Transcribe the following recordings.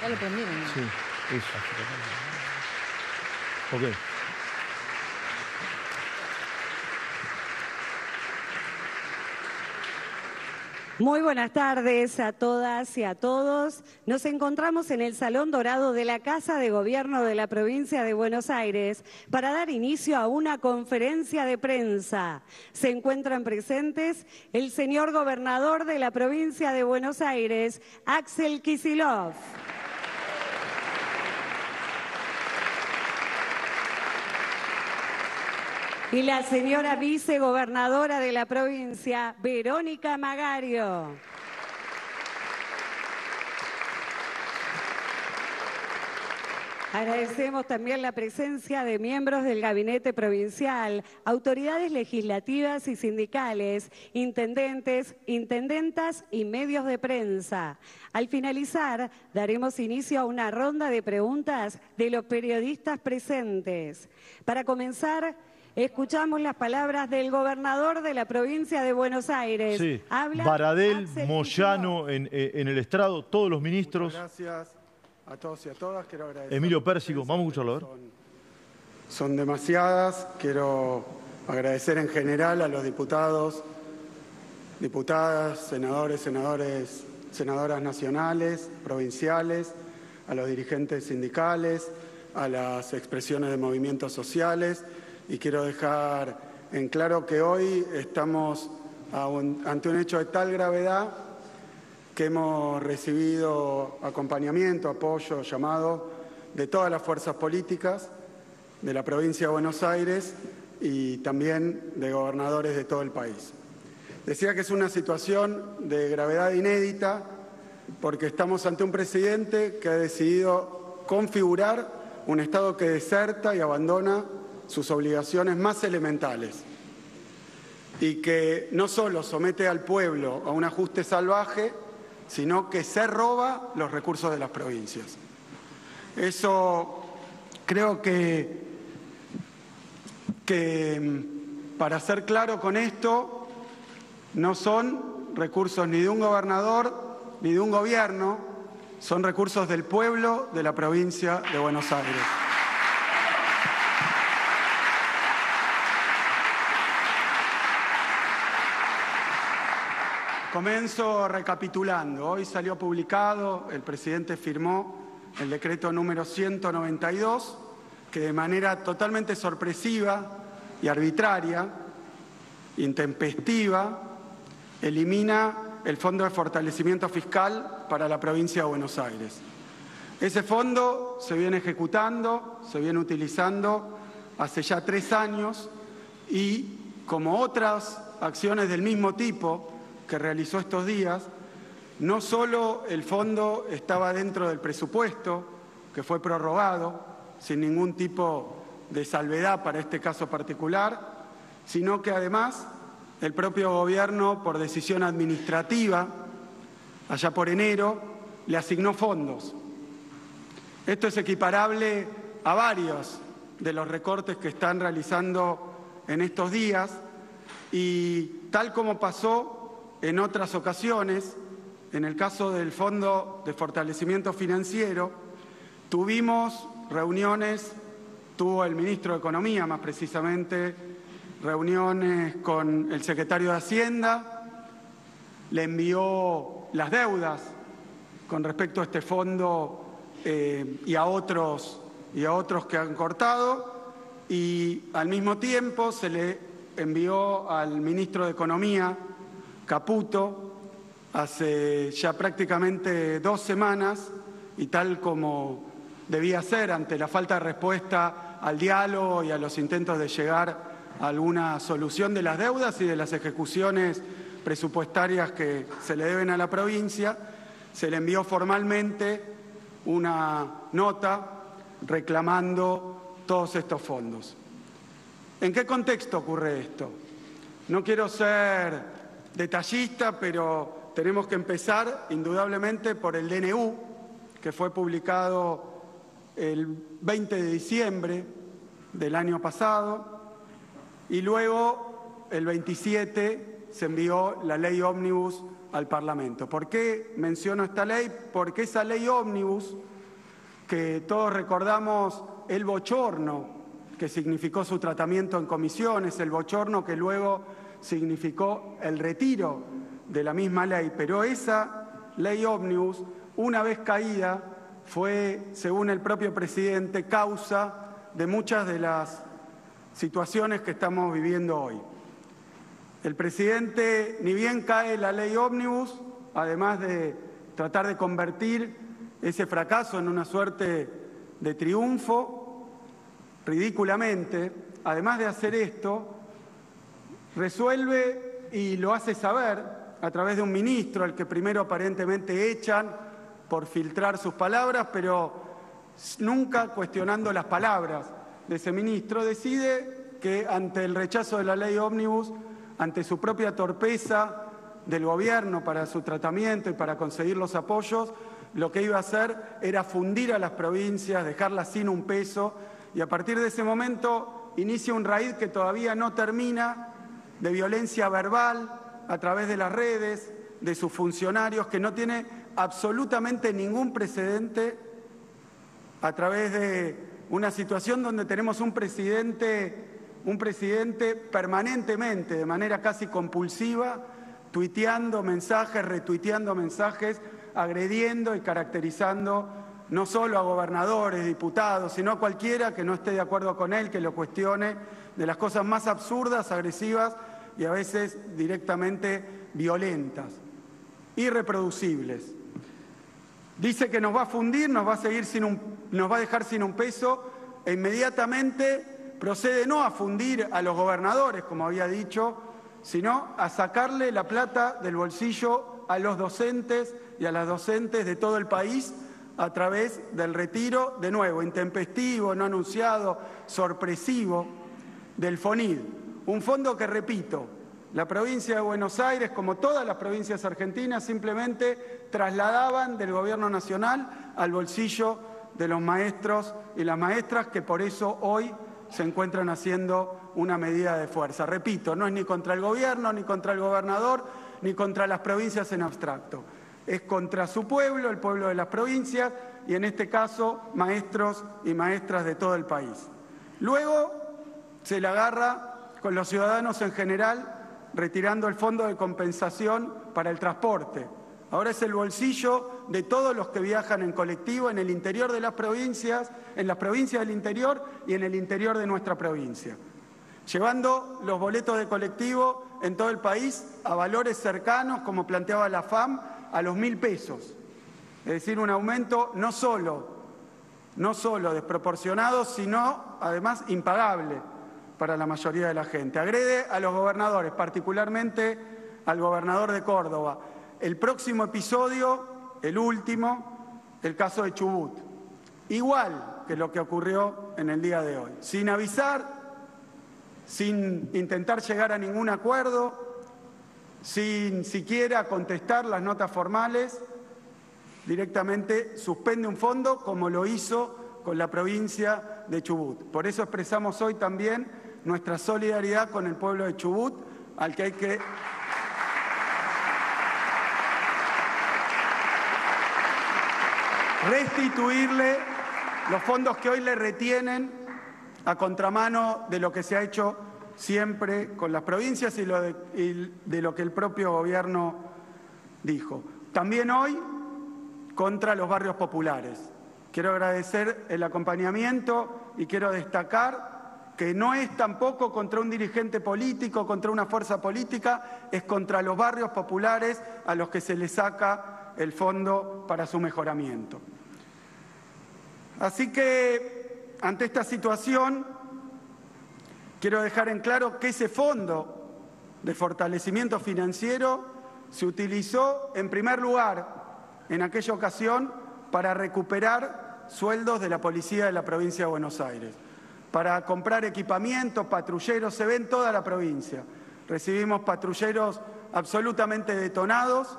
Ya lo prendieron. Sí, eso. Ok. Muy buenas tardes a todas y a todos. Nos encontramos en el Salón Dorado de la Casa de Gobierno de la Provincia de Buenos Aires para dar inicio a una conferencia de prensa. Se encuentran presentes el señor gobernador de la Provincia de Buenos Aires, Axel Kicillof. Y la señora vicegobernadora de la provincia, Verónica Magario. Agradecemos también la presencia de miembros del gabinete provincial, autoridades legislativas y sindicales, intendentes, intendentas y medios de prensa. Al finalizar, daremos inicio a una ronda de preguntas de los periodistas presentes. Para comenzar, escuchamos las palabras del gobernador de la provincia de Buenos Aires. Sí. Habla Baradel, Axel Moyano en el estrado, todos los ministros. Muchas gracias a todos y a todas. Quiero agradecer. Emilio Pérsico, vamos a escucharlo, a ver. Son demasiadas. Quiero agradecer en general a los diputados, diputadas, senadores, senadoras nacionales, provinciales, a los dirigentes sindicales, a las expresiones de movimientos sociales. Y quiero dejar en claro que hoy estamos ante un hecho de tal gravedad que hemos recibido acompañamiento, apoyo, llamado de todas las fuerzas políticas de la provincia de Buenos Aires y también de gobernadores de todo el país. Decía que es una situación de gravedad inédita porque estamos ante un presidente que ha decidido configurar un Estado que deserta y abandona sus obligaciones más elementales y que no solo somete al pueblo a un ajuste salvaje, sino que se roba los recursos de las provincias. Eso creo que para ser claro con esto, no son recursos ni de un gobernador ni de un gobierno, son recursos del pueblo de la provincia de Buenos Aires. Comienzo recapitulando. Hoy salió publicado, el presidente firmó el decreto número 192, que de manera totalmente sorpresiva y arbitraria, intempestiva, elimina el Fondo de Fortalecimiento Fiscal para la provincia de Buenos Aires. Ese fondo se viene ejecutando, se viene utilizando hace ya 3 años y, como otras acciones del mismo tipo que realizó estos días, no solo el fondo estaba dentro del presupuesto, que fue prorrogado sin ningún tipo de salvedad para este caso particular, sino que además el propio gobierno, por decisión administrativa, allá por enero, le asignó fondos. Esto es equiparable a varios de los recortes que están realizando en estos días y tal como pasó en otras ocasiones, en el caso del Fondo de Fortalecimiento Financiero, tuvimos reuniones, tuvo el ministro de Economía más precisamente, reuniones con el secretario de Hacienda, le envió las deudas con respecto a este fondo y a otros que han cortado, y al mismo tiempo se le envió al ministro de Economía, Caputo, hace ya prácticamente 2 semanas, y tal como debía ser ante la falta de respuesta al diálogo y a los intentos de llegar a alguna solución de las deudas y de las ejecuciones presupuestarias que se le deben a la provincia, se le envió formalmente una nota reclamando todos estos fondos. ¿En qué contexto ocurre esto? No quiero ser detallista, pero tenemos que empezar indudablemente por el DNU, que fue publicado el 20 de diciembre del año pasado, y luego el 27 se envió la ley ómnibus al Parlamento. ¿Por qué menciono esta ley? Porque esa ley ómnibus, que todos recordamos el bochorno que significó su tratamiento en comisiones, el bochorno que luego significó el retiro de la misma ley, pero esa ley ómnibus, una vez caída, fue, según el propio presidente, causa de muchas de las situaciones que estamos viviendo hoy. El presidente, ni bien cae la ley ómnibus, además de tratar de convertir ese fracaso en una suerte de triunfo, ridículamente, además de hacer esto, resuelve y lo hace saber a través de un ministro, al que primero aparentemente echan por filtrar sus palabras, pero nunca cuestionando las palabras de ese ministro, decide que ante el rechazo de la ley ómnibus, ante su propia torpeza del gobierno para su tratamiento y para conseguir los apoyos, lo que iba a hacer era fundir a las provincias, dejarlas sin un peso, y a partir de ese momento inicia un raíz que todavía no termina, de violencia verbal a través de las redes, de sus funcionarios, que no tiene absolutamente ningún precedente, a través de una situación donde tenemos un presidente permanentemente, de manera casi compulsiva, tuiteando mensajes, retuiteando mensajes, agrediendo y caracterizando no solo a gobernadores, diputados, sino a cualquiera que no esté de acuerdo con él, que lo cuestione, de las cosas más absurdas, agresivas y a veces directamente violentas, irreproducibles. Dice que nos va a fundir, nos va a dejar sin un peso, e inmediatamente procede no a fundir a los gobernadores, como había dicho, sino a sacarle la plata del bolsillo a los docentes y a las docentes de todo el país a través del retiro, de nuevo, intempestivo, no anunciado, sorpresivo, del FONID. Un fondo que, repito, la provincia de Buenos Aires, como todas las provincias argentinas, simplemente trasladaban del gobierno nacional al bolsillo de los maestros y las maestras, que por eso hoy se encuentran haciendo una medida de fuerza. Repito, no es ni contra el gobierno, ni contra el gobernador, ni contra las provincias en abstracto. Es contra su pueblo, el pueblo de las provincias, y en este caso, maestros y maestras de todo el país. Luego se la agarra con los ciudadanos en general, retirando el fondo de compensación para el transporte. Ahora es el bolsillo de todos los que viajan en colectivo en el interior de las provincias, en las provincias del interior y en el interior de nuestra provincia, llevando los boletos de colectivo en todo el país a valores cercanos, como planteaba la FAM, a los 1.000 pesos. Es decir, un aumento no solo desproporcionado, sino además impagable para la mayoría de la gente. Agrede a los gobernadores, particularmente al gobernador de Córdoba. El próximo episodio, el último, el caso de Chubut. Igual que lo que ocurrió en el día de hoy. Sin avisar, sin intentar llegar a ningún acuerdo, sin siquiera contestar las notas formales, directamente suspende un fondo, como lo hizo con la provincia de Chubut. Por eso expresamos hoy también nuestra solidaridad con el pueblo de Chubut, al que hay que restituirle los fondos que hoy le retienen, a contramano de lo que se ha hecho siempre con las provincias y de lo que el propio gobierno dijo. También hoy contra los barrios populares. Quiero agradecer el acompañamiento y quiero destacar que no es tampoco contra un dirigente político, contra una fuerza política, es contra los barrios populares a los que se les saca el fondo para su mejoramiento. Así que, ante esta situación, quiero dejar en claro que ese fondo de fortalecimiento financiero se utilizó, en primer lugar, en aquella ocasión, para recuperar sueldos de la policía de la provincia de Buenos Aires, para comprar equipamiento, patrulleros, se ve en toda la provincia. Recibimos patrulleros absolutamente detonados,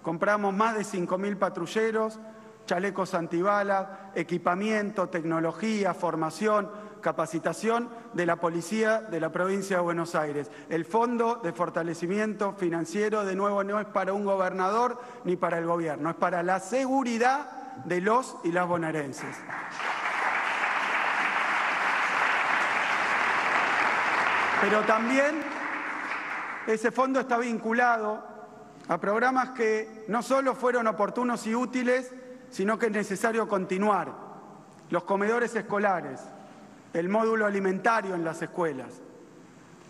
compramos más de 5.000 patrulleros, chalecos antibalas, equipamiento, tecnología, formación capacitación de la policía de la provincia de Buenos Aires. El Fondo de Fortalecimiento Financiero, de nuevo, no es para un gobernador ni para el gobierno, es para la seguridad de los y las bonaerenses. Pero también ese fondo está vinculado a programas que no solo fueron oportunos y útiles, sino que es necesario continuar. Los comedores escolares, el módulo alimentario en las escuelas.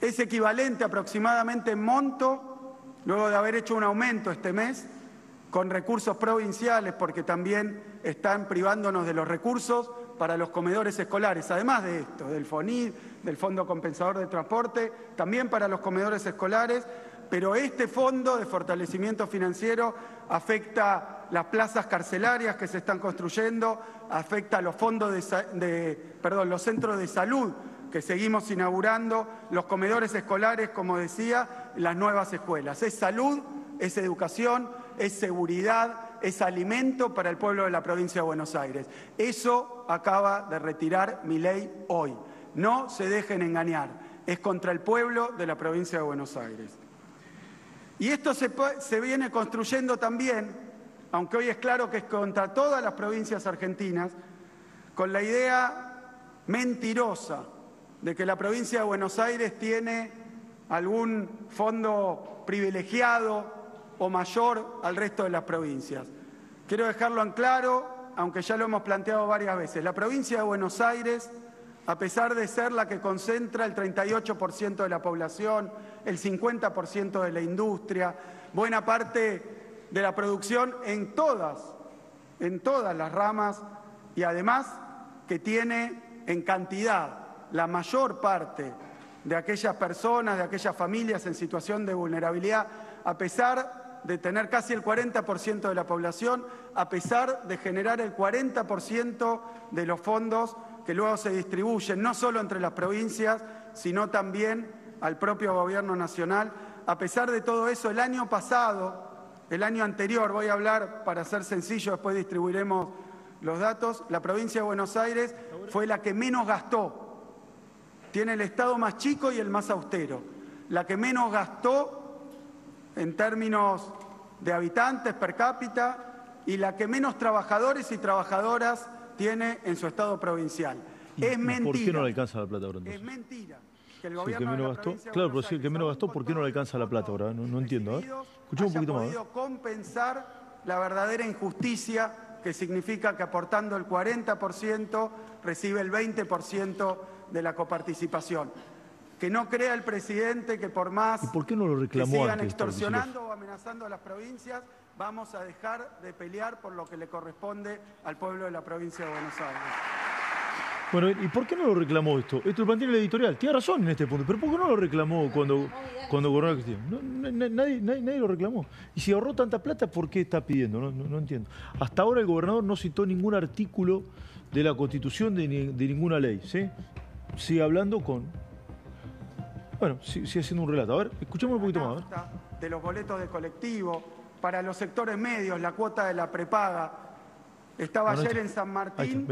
Es equivalente aproximadamente en monto, luego de haber hecho un aumento este mes, con recursos provinciales, porque también están privándonos de los recursos para los comedores escolares, además de esto, del FONID, del Fondo Compensador de Transporte, también para los comedores escolares, pero este fondo de fortalecimiento financiero afecta las plazas carcelarias que se están construyendo, afecta a los fondos los centros de salud que seguimos inaugurando, los comedores escolares, como decía, las nuevas escuelas. Es salud, es educación, es seguridad, es alimento para el pueblo de la provincia de Buenos Aires. Eso acaba de retirar Milei hoy. No se dejen engañar, es contra el pueblo de la provincia de Buenos Aires. Y esto se viene construyendo también, aunque hoy es claro que es contra todas las provincias argentinas, con la idea mentirosa de que la provincia de Buenos Aires tiene algún fondo privilegiado o mayor al resto de las provincias. Quiero dejarlo en claro, aunque ya lo hemos planteado varias veces. La provincia de Buenos Aires, a pesar de ser la que concentra el 38% de la población, el 50% de la industria, buena parte de la producción en todas las ramas, y además que tiene en cantidad la mayor parte de aquellas personas, de aquellas familias en situación de vulnerabilidad, a pesar de tener casi el 40% de la población, a pesar de generar el 40% de los fondos que luego se distribuyen no solo entre las provincias, sino también al propio gobierno nacional. A pesar de todo eso, el año pasado, el año anterior, voy a hablar para ser sencillo, después distribuiremos los datos, la provincia de Buenos Aires fue la que menos gastó. Tiene el estado más chico y el más austero. La que menos gastó en términos de habitantes per cápita y la que menos trabajadores y trabajadoras tiene en su estado provincial. Es mentira. ¿Por qué no le alcanza la plata ahora entonces? Es mentira que el Si el gobierno que menos de la gastó, provincia de claro, pero Buenos si el que Aires, menos aún gastó, con ¿por qué no todos le alcanza la plata ahora? No entiendo. A ver, escuchemos un haya poquito más. podido compensar la verdadera injusticia que significa que aportando el 40% recibe el 20% de la coparticipación. Que no crea el presidente que por más ¿Y por qué no lo que reclamó sigan antes? extorsionando o amenazando a las provincias, vamos a dejar de pelear por lo que le corresponde al pueblo de la provincia de Buenos Aires. Bueno, ¿y por qué no lo reclamó esto? Esto lo plantea en el editorial. Tiene razón en este punto, pero ¿por qué no lo reclamó cuando gobernaba Cristina? Nadie lo reclamó. Y si ahorró tanta plata, ¿por qué está pidiendo? No entiendo. Hasta ahora el gobernador no citó ningún artículo de la Constitución de ninguna ley, ¿sí? Sigue hablando con... Bueno, sigue haciendo un relato. A ver, escuchemos un poquito más. A ver. De los boletos de colectivo, para los sectores medios, la cuota de la prepaga. Estaba ayer en San Martín.